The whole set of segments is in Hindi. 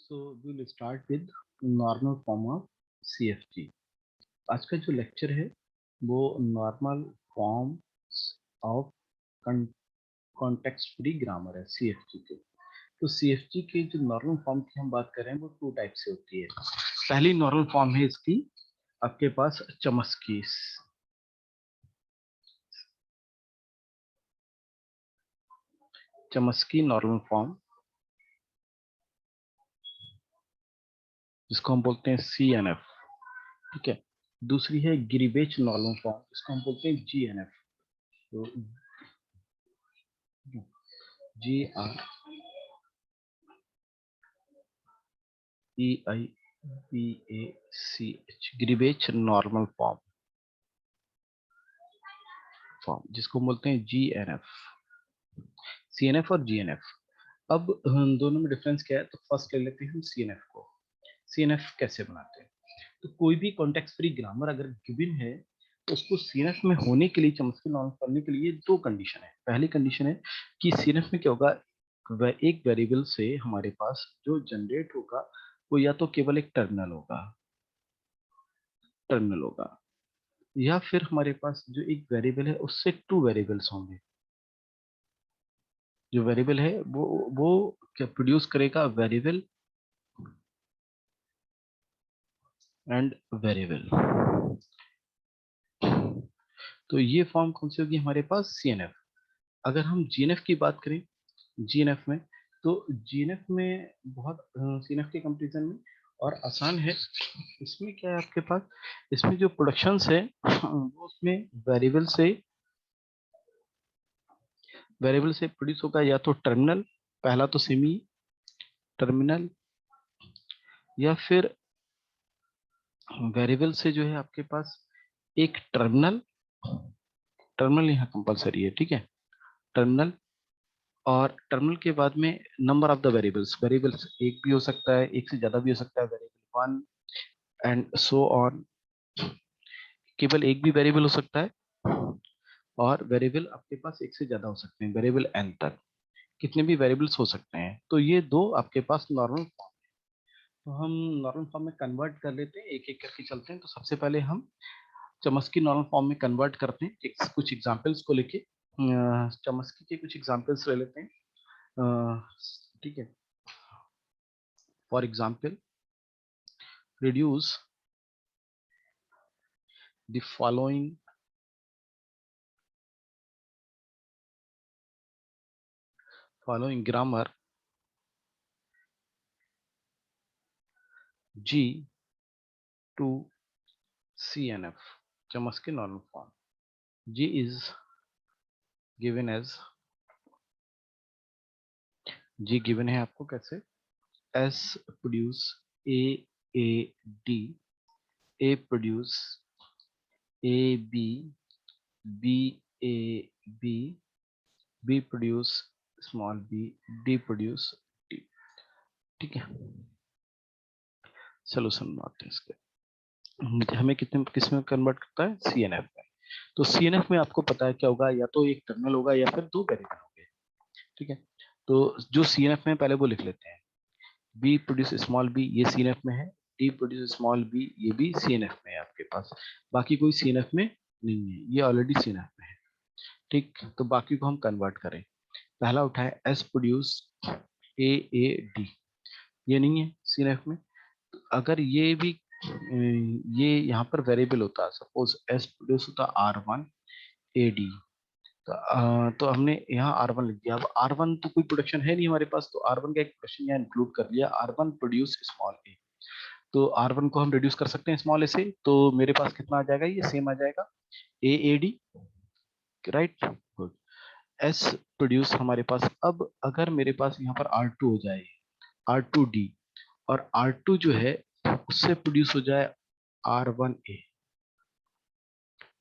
So we'll start with normal form of CFG. आज का जो लेक्चर है वो normal form of context free grammar है CFG के। तो CFG के जो नॉर्मल फॉर्म की हम बात कर रहे हैं वो टू टाइप से होती है। पहली नॉर्मल फॉर्म है इसकी आपके पास चमस्की नॉर्मल फॉर्म, जिसको हम बोलते हैं CNF। ठीक है। दूसरी है गिरिबेच नॉर्मल फॉर्म, जिसको हम बोलते हैं GNF। तो GREIBACH, गिरिबेच नॉर्मल फॉर्म, जिसको बोलते हैं GNF। CNF और GNF। अब दोनों में डिफरेंस क्या है, तो फर्स्ट ले लेते हैं हम CNF को। CNF कैसे बनाते हैं, तो कोई भी कॉन्टेक्स्ट फ्री ग्रामर अगर गिवन है तो उसको CNF में होने के लिए, चमस्की नॉर्मल करने के लिए दो कंडीशन है। पहली कंडीशन है कि CNF में क्या होगा, एक वेरिएबल से हमारे पास जो जनरेट होगा वो या तो केवल एक टर्मिनल होगा, या फिर हमारे पास जो एक वेरिएबल है उससे टू वेरिएबल्स होंगे। जो वेरिएबल है वो क्या प्रोड्यूस करेगा, वेरिएबल एंड वेरिएबल। तो ये फॉर्म कौन सी होगी हमारे पास, CNF। अगर हम GNF की बात करें, GNF में, तो GNF में बहुत CNF के कंपैरिजन में और आसान है। इसमें क्या है आपके पास, इसमें जो प्रोडक्शंस है वो उसमें वेरिएबल से प्रोड्यूस होगा, या तो टर्मिनल, पहला तो सेमी टर्मिनल, या फिर वेरिएबल से जो है आपके पास एक टर्मिनल यहाँ कंपलसरी है। ठीक है, टर्मिनल, और टर्मिनल के बाद में नंबर ऑफ द वेरिएबल्स एक भी हो सकता है, एक से ज्यादा भी हो सकता है, वेरिएबल 1 एंड सो ऑन। केवल एक भी वेरिएबल हो सकता है, और वेरिएबल आपके पास एक से ज्यादा हो सकते हैं, वेरिएबल n तक कितने भी वेरिएबल्स हो सकते हैं। तो ये दो आपके पास नॉर्मल फॉर्म है। तो हम नॉर्मल फॉर्म में कन्वर्ट कर लेते हैं, एक एक करके चलते हैं। तो सबसे पहले हम चमस्की नॉर्मल फॉर्म में कन्वर्ट करते हैं, कुछ एग्जांपल्स को लेके चमस्की के कुछ एग्जांपल्स ले लेते हैं। ठीक है, for example reduce the following grammar G to CNF, Chomsky normal form. G is given as, G given है आपको कैसे, S produce AAD, A produce AB, BAB, B produce small b, D produce D। ठीक है, सोल्यूशन बनाते हैं इसके। हमें किस में कन्वर्ट करता है, CNF में। तो CNF में आपको पता है क्या होगा, या तो एक टर्मिनल होगा या फिर दो वेरिएबल होंगे। ठीक है, तो जो CNF में पहले वो लिख लेते हैं। B प्रोड्यूस स्मॉल b, ये CNF में है। D प्रोड्यूस स्मॉल b, ये भी CNF में है आपके पास। बाकी कोई CNF में नहीं है, ये ऑलरेडी CNF में है। ठीक, तो बाकी को हम कन्वर्ट करें। पहला उठा है S प्रोड्यूस AAD, ये नहीं है CNF में। अगर ये भी ये यहाँ पर वेरिएबल होता, सपोज S प्रोड्यूस होता R1 AD, तो हमने यहाँ R1 लिख दिया। अब R1 तो कोई प्रोडक्शन है नहीं हमारे पास, तो R1 का एक प्रोडक्शन यहाँ इंक्लूड कर लिया, R1 प्रोड्यूस स्मॉल a। तो R1 को हम रिड्यूस कर सकते हैं स्मॉल a से, तो मेरे पास कितना आ जाएगा, ये सेम आ जाएगा AAD, right. Good. S produce हमारे पास, अब अगर मेरे पास यहाँ पर R2 हो जाए, R2D, और R2 जो है उससे प्रोड्यूस हो जाए R1A,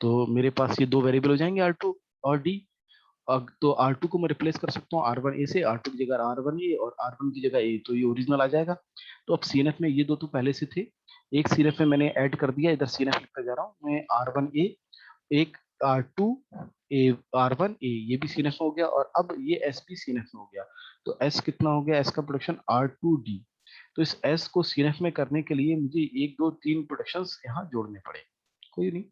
तो मेरे पास ये दो वेरिएबल हो जाएंगे R2 और D। अब तो R2 को मैं रिप्लेस कर सकता हूँ R1A से, R2 की जगह R1A और R1 की जगह A, तो ये ओरिजिनल आ जाएगा। तो अब CNF में ये दो तो पहले से थे, एक CNF में मैंने ऐड कर दिया, इधर CNF लिखता जा रहा हूँ मैं R1A, एक R2A, R1A, ये भी CNF में हो गया, और अब ये S भी CNF में हो गया। तो S कितना हो गया, S का प्रोडक्शन R2D, तो इस S को CNF में करने के लिए मुझे 1 2 3 प्रोडक्शंस यहाँ जोड़ने पड़े। कोई नहीं,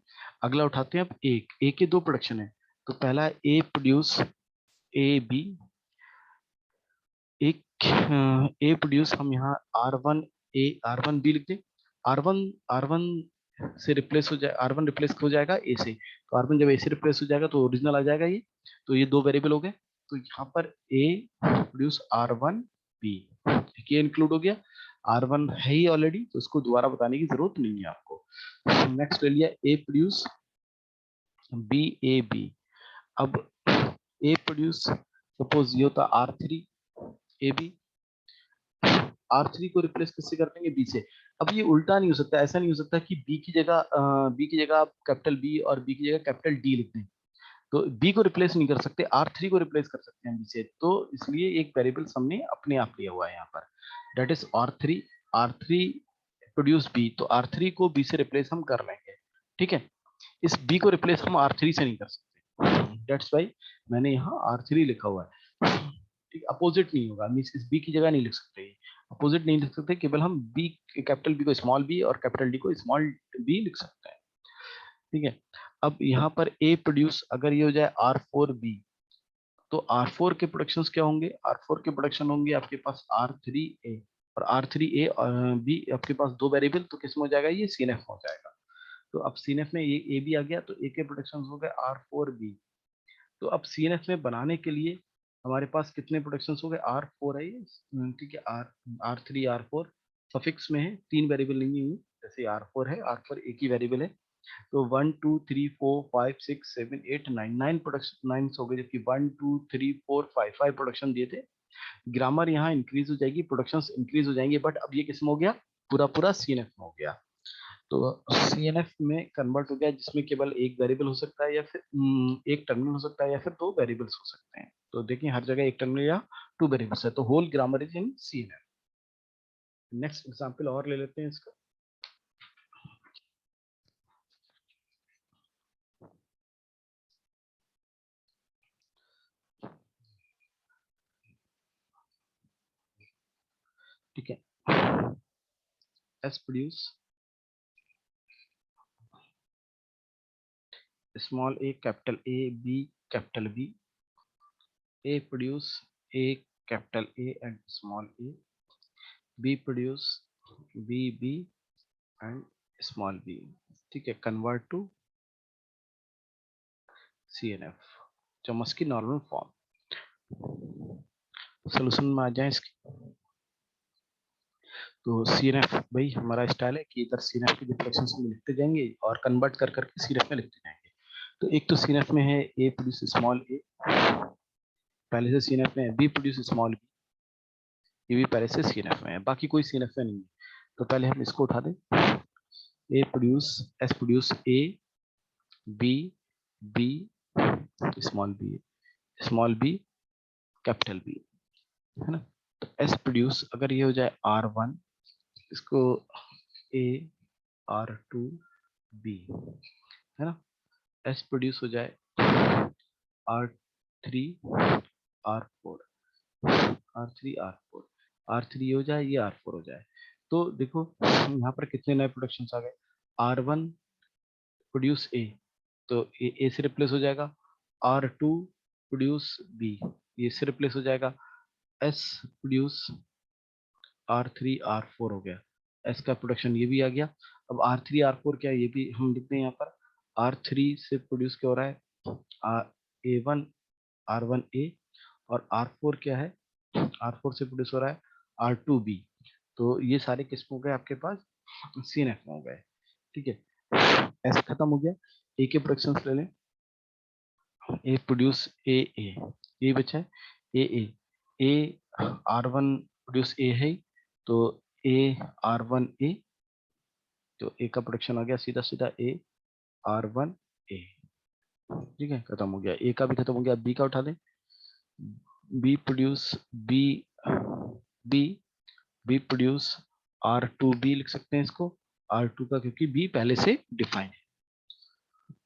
अगला उठाते हैं। अब ए के 2 प्रोडक्शन है, तो पहला ए प्रोड्यूस ए बी, एक ए प्रोड्यूस हम यहाँ R1 ए R1 बी लिख दें। R1 से रिप्लेस हो जाए, R1 रिप्लेस हो जाएगा ए से, तो R1 जब ए से रिप्लेस हो जाएगा तो ओरिजिनल आ जाएगा ये। तो ये 2 वेरिएबल हो गए, तो यहाँ पर ए प्रोड्यूस R1 बी, ये इंक्लूड हो गया। R1 है ही ऑलरेडी, तो इसको दोबारा बताने की जरूरत नहीं है आपको। नेक्स्ट ले लिया ए प्रोड्यूस बी ए बी। अब ए प्रोड्यूस, सपोज ये होता R3 ए बी, R3 को रिप्लेस किससे कर देंगे, बी से। अब ये उल्टा नहीं हो सकता, ऐसा नहीं हो सकता कि बी की जगह आप कैपिटल बी और बी की जगह कैपिटल डी लिख दें। तो बी को रिप्लेस नहीं कर सकते, R3 को रिप्लेस कर सकते हैं बी से। तो इसलिए एक वेरिएबल हमने अपने आप लिया हुआ है यहाँ पर, that is R3 produce B. तो R3 को बी से रिप्लेस हम कर लेंगे, ठीक है। इस बी को रिप्लेस हम R3 से नहीं कर सकते, दैट्स वाई मैंने यहाँ R3 लिखा हुआ है, ठीक। अपोजिट नहीं होगा, मींस इस बी की जगह नहीं लिख सकते, अपोजिट नहीं लिख सकते, केवल हम बी, कैपिटल बी को स्मॉल बी और कैपिटल डी को स्मॉल बी लिख सकते हैं, ठीक है। अब यहाँ पर ए प्रोड्यूस, अगर ये हो जाए R4 बी, तो R4 के प्रोडक्शंस क्या होंगे, R4 के प्रोडक्शन होंगे आपके पास R3 ए, और R3 ए और बी आपके पास 2 वेरिएबल, तो किसमें हो जाएगा, ये CNF हो जाएगा। तो अब CNF में ये ए भी आ गया, तो ए के प्रोडक्शन हो गए R4 बी। तो अब CNF में बनाने के लिए हमारे पास कितने प्रोडक्शंस हो गए, R4 है ये, ठीक है, R3 R4 सफिक्स में है, 3 वेरिएबल नहीं है, जैसे R4 है, R4 एक ही वेरिएबल है। तो 1 2 3 4 5 6 7 8 9 9 प्रोडक्शन 9 हो गए, जबकि 1 2 3 4 5 5 प्रोडक्शन दिए थे। ग्रामर यहाँ इंक्रीज हो जाएगी, प्रोडक्शंस इंक्रीज हो जाएंगे, बट अब ये किसमें हो गया, पूरा पूरा CNF में हो गया। तो CNF में कन्वर्ट हो गया, जिसमें केवल एक वेरिएबल हो सकता है, या फिर एक टर्मिनल हो सकता है, या फिर 2 वेरिएबल्स हो सकते हैं। तो देखिए हर जगह एक टर्मिनल या 2 वेरिएबल्स है, तो whole grammar is in CNF। Next example और ले लेते हैं इसका। ठीक है, S produce small A capital A B capital B, A produce A capital A and small A, B produce B B and small B, ठीक है। कन्वर्ट टू CNF, चम्मच की नॉर्मल फॉर्म। सोल्यूशन में आ जाए इसकी। तो CNF भाई हमारा स्टाइल है कि इधर CNF के डिफ्लेक्शंस में लिखते जाएंगे और कन्वर्ट कर करके CNF में लिखते जाएंगे। तो एक तो CNF में है ए प्रोड्यूस स्मॉल ए, पहले से CNF में है बी प्रोड्यूस स्मॉल बी, ये भी पहले से CNF में है, बाकी कोई CNF में नहीं है। तो पहले हम इसको उठा दें, A produce S produce A B B small B capital B, है ना। तो एस प्रोड्यूस, अगर ये हो जाए R1, इसको ए R2 बी, है ना। एस प्रोड्यूस हो जाए R3 R4, R3 हो जाए, ये R4 हो जाए। तो देखो यहाँ पर कितने नए प्रोडक्शन आ गए, R1 प्रोड्यूस ए, तो ए से रिप्लेस हो जाएगा, R2 प्रोड्यूस बी, ये से रिप्लेस हो जाएगा, एस प्रोड्यूस R3 R4 हो गया, एस का प्रोडक्शन ये भी आ गया। अब R3 R4 क्या है, ये भी हम लिखते हैं यहाँ पर। R3 से प्रोड्यूस क्या हो रहा है, A1 R1 A, और R4 क्या है, R4 से प्रोड्यूस हो रहा है R2 B। तो ये सारे किस्म हो गए आपके पास CNF में हो गए, ठीक है। एस खत्म हो गया, ए के प्रोडक्शन ले लें, ए प्रोड्यूस ए ए, ये बचा है ए R1 प्रोड्यूस ए है, तो ए R1 ए, तो ए का प्रोडक्शन आ गया सीधा सीधा ए R1 ए, ठीक है, खत्म हो गया। ए का भी खत्म हो गया, बी का उठा दें, B produce B B B produce R2 B लिख सकते हैं इसको, R2 का, क्योंकि बी पहले से डिफाइन है,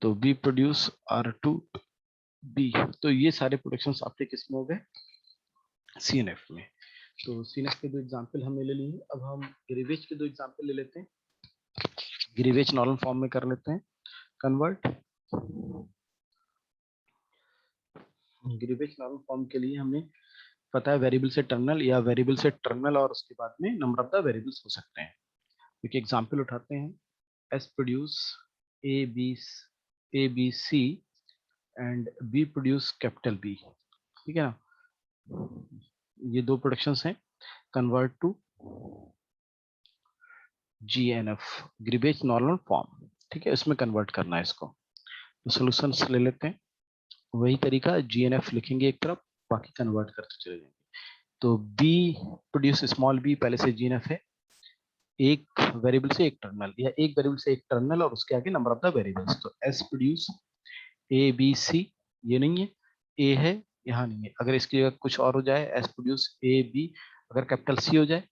तो बी प्रोड्यूस R2 बी। तो ये सारे प्रोडक्शंस आपके किस में हो गए, CNF में। तो सीनेफ के दो एग्जाम्पल हमने ले लिए। अब हम गिरिवेज के दो एग्जाम्पल ले लेते हैं। गिरिवेज नॉर्मल फॉर्म में कर लेते हैं कन्वर्ट। गिरिवेज नॉर्मल फॉर्म के लिए हमें पता है वेरिएबल से टर्मिनल या वेरिएबल से टर्मिनल और उसके बाद में नंबर ऑफ द वेरिएबल्स हो सकते हैं। क्योंकि एग्जाम्पल उठाते हैं, S produce A B C and B produce capital B. ठीक है ना, ये दो प्रोडक्शंस हैं। Convert to GNF, Greibach normal form. ठीक है, इसमें कन्वर्ट करना है इसको। तो सॉल्यूशंस ले लेते हैं, वही तरीका, GNF लिखेंगे एक तरफ, बाकी कन्वर्ट करते चले जाएंगे। तो B प्रोड्यूस स्मॉल b पहले से GNF है, एक वेरिएबल से एक टर्मिनल या एक वेरिएबल से एक टर्मिनल और उसके आगे नंबर ऑफ द वेरिएबल्स। तो S प्रोड्यूस ABC, ये नहीं है, A है, यहाँ नहीं है। अगर इसकी जगह कुछ और हो जाए, S प्रोड्यूस AB, अगर कैपिटल C हो जाए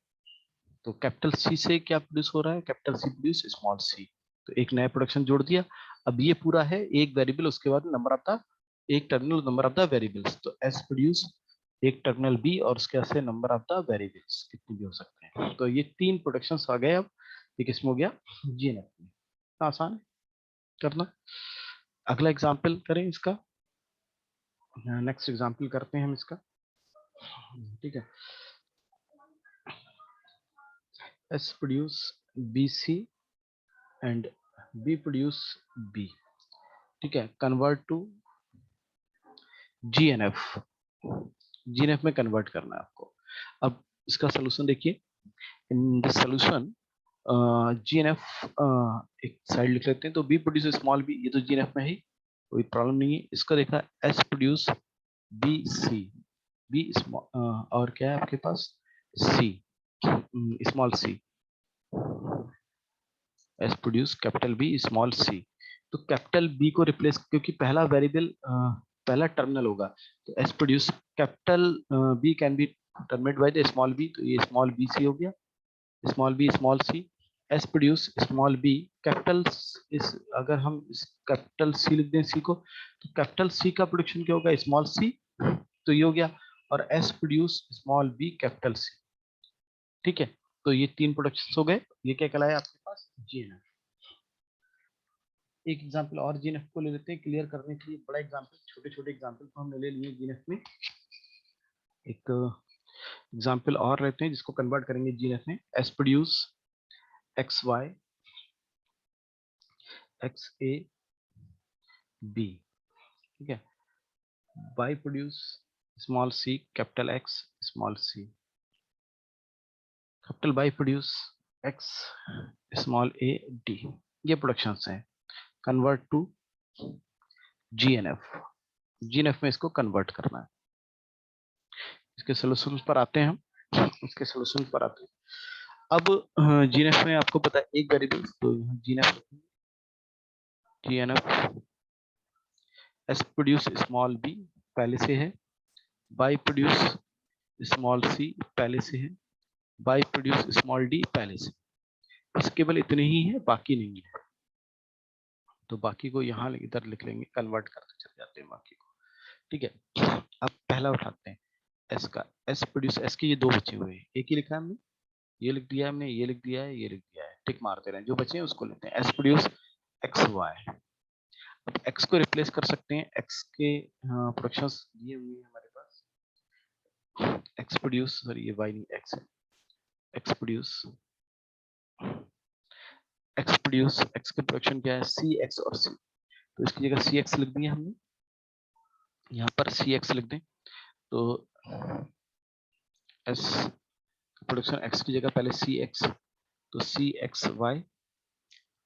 तो कैपिटल C से क्या प्रोड्यूस हो रहा है, capital C produce small c। तो एक नया प्रोडक्शन जोड़ दिया। अब ये पूरा है एक वेरिएबल, उसके बाद नंबर ऑफ द एक terminal, number of the variables. तो S प्रोड्यूस एक टर्मिनल B और उसके से नंबर ऑफ द वेरिएबल्स कितने भी हो सकते हैं। तो ये तीन प्रोडक्शंस आ गए। अब ये किसमें हो गया, GNF में। आसान है करना। अगला एग्जाम्पल करें इसका, नेक्स्ट एग्जाम्पल करते हैं हम इसका। ठीक है, S produce BC and B produce B। ठीक है, कन्वर्ट टू GNF। GNF में कन्वर्ट करना है आपको। अब इसका सोल्यूशन देखिए, इन दिस सोल्यूशन GNF एक साइड लिख लेते हैं। तो B प्रोड्यूस स्मॉल b, ये तो GNF में ही, कोई प्रॉब्लम नहीं है। इसका देखा S produce BC, B small और क्या है आपके पास C, small c। S produce capital B small c। तो कैपिटल B को रिप्लेस, क्योंकि पहला वेरिएबल पहला टर्मिनल होगा, तो S produce capital B can be terminate by the small b। तो ये स्मॉल BC हो गया, small b small c। S produce small b capital, इस अगर हम इस कैपिटल C लिख दें C को, तो कैपिटल C का प्रोडक्शन क्या होगा, स्मॉल c। तो ये हो गया, और S produce small b capital C। ठीक है, तो ये तीन प्रोडक्शन हो गए। ये क्या कहलाया आपके पास, GNF। एक एग्जांपल और GNF को ले लेते हैं क्लियर करने के लिए। बड़ा एग्जांपल, छोटे छोटे एग्जांपल तो हमने ले लिए GNF में। एक एग्जांपल और लेते हैं जिसको कन्वर्ट करेंगे GNF में। S produce XY XA B। ठीक है, Y produce small c capital X small c, capital Y produce X small a D। ये प्रोडक्शंस हैं। Convert to GNF। GNF में इसको कन्वर्ट करना है। इसके सोल्यूशन पर आते हैं हम, इसके सोल्यूशन पर आते हैं। अब GNF में आपको पता है एक वेरिएबल, तो GNF S produce small b पहले से है, Y प्रोड्यूस स्मॉल c पहले से है, Y प्रोड्यूस स्मॉल d पहले से। बस केवल इतने ही है, बाकी नहीं है। तो बाकी को यहाँ इधर लिख लेंगे, कन्वर्ट करते चले जाते हैं बाकी को। ठीक है, अब पहला उठाते हैं S का। S प्रोड्यूस, S के ये दो बचे हुए हैं, एक ही लिखा है हमने, ये लिख दिया हमने, ये लिख दिया है, ये लिख दिया है। टिक मारते रहे, जो बचे हैं उसको लेते हैं। S produce XY। अब X को रिप्लेस कर सकते हैं, X के प्रोडक्शंस दिए हुए हैं हमारे पास। X प्रोड्यूस, सॉरी ये Y नहीं X है, X प्रोड्यूस X के प्रोडक्शन क्या है, CX और C। तो इसकी जगह CX लिख दिया हमने, यहाँ पर CX लिख दें। तो S प्रोडक्शन X की जगह पहले CX, तो CXY,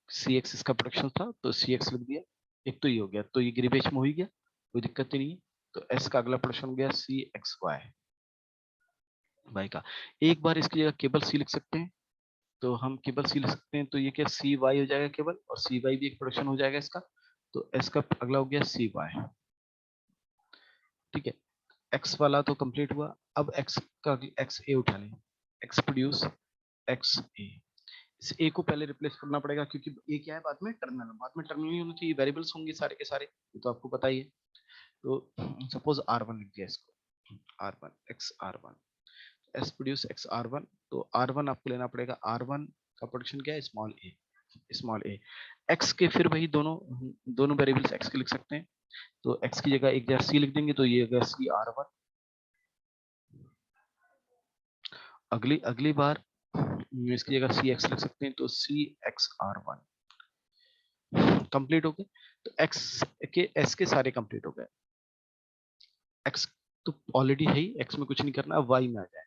CX इसका प्रोडक्शन था तो CX लिख दिया। एक तो ये हो गया, तो ये गिरिवेश में हो ही गया, कोई दिक्कत ही नहीं है। तो S का अगला प्रोडक्शन हो गया CXY Y का। एक बार इसकी जगह केवल C लिख सकते हैं, तो हम केवल C लिख सकते हैं। तो ये क्या CY हो जाएगा केवल, और CY भी एक प्रोडक्शन हो जाएगा इसका। तो S का अगला हो गया CY। ठीक है, X वाला तो कंप्लीट हुआ। अब X का XA उठा लें, X प्रोड्यूस XA। इस A को पहले रिप्लेस करना पड़ेगा, क्योंकि A क्या है, बाद में टर्मिनल, बाद में टर्मिनल नहीं होना चाहिए, वेरिएबल्स होंगे सारे के सारे, ये तो आपको पता ही है। तो सपोज R1 लिख दिया इसको, R1 XR1। S produce X R one, तो आर वन आपको लेना पड़ेगा, आर वन का प्रोडक्शन क्या है, स्मॉल ए। एक्स के फिर वही दोनों दोनों वेरिएबल्स एक्स के लिख सकते हैं, तो एक्स की जगह एक जगह सी लिख देंगे, तो ये अगर सी आर वन, अगली अगली बार इसकी जगह सी एक्स लिख सकते हैं, तो सी एक्स आर वन। कंप्लीट हो गए, तो एक्स के एस के सारे कंप्लीट हो गए। एक्स तो ऑलरेडी है ही, एक्स में कुछ नहीं करना, अब वाई में आ जाए।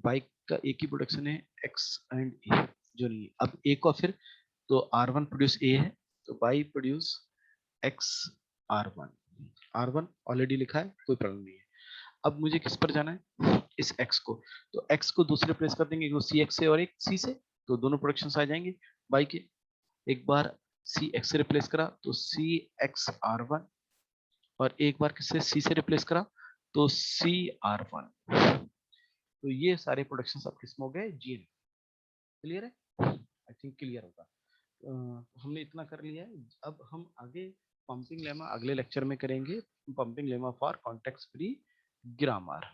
वाई का एक ही प्रोडक्शन है, एक्स एंड ए, जो नहीं है। अब ए को फिर, तो आर वन प्रोड्यूस ए है, तो Y produce X R one. R one already लिखा है, कोई प्रॉब्लम नहीं है। अब मुझे किस पर जाना है, इस x को, तो x को दूसरे प्लेस कर देंगे, वो सी एक्स से और एक सी से, तो दोनों प्रोडक्शन आ जाएंगे बाई के। एक बार सी एक्स से रिप्लेस करा तो सी एक्स आर वन, और एक बार किससे, सी से रिप्लेस करा तो सी आर वन। तो ये सारे प्रोडक्शन अब किसमें हो गए, जी। क्लियर है, आई थिंक क्लियर होगा। हमने इतना कर लिया है, अब हम आगे पंपिंग लेमा अगले लेक्चर में करेंगे, pumping lemma for context free grammar.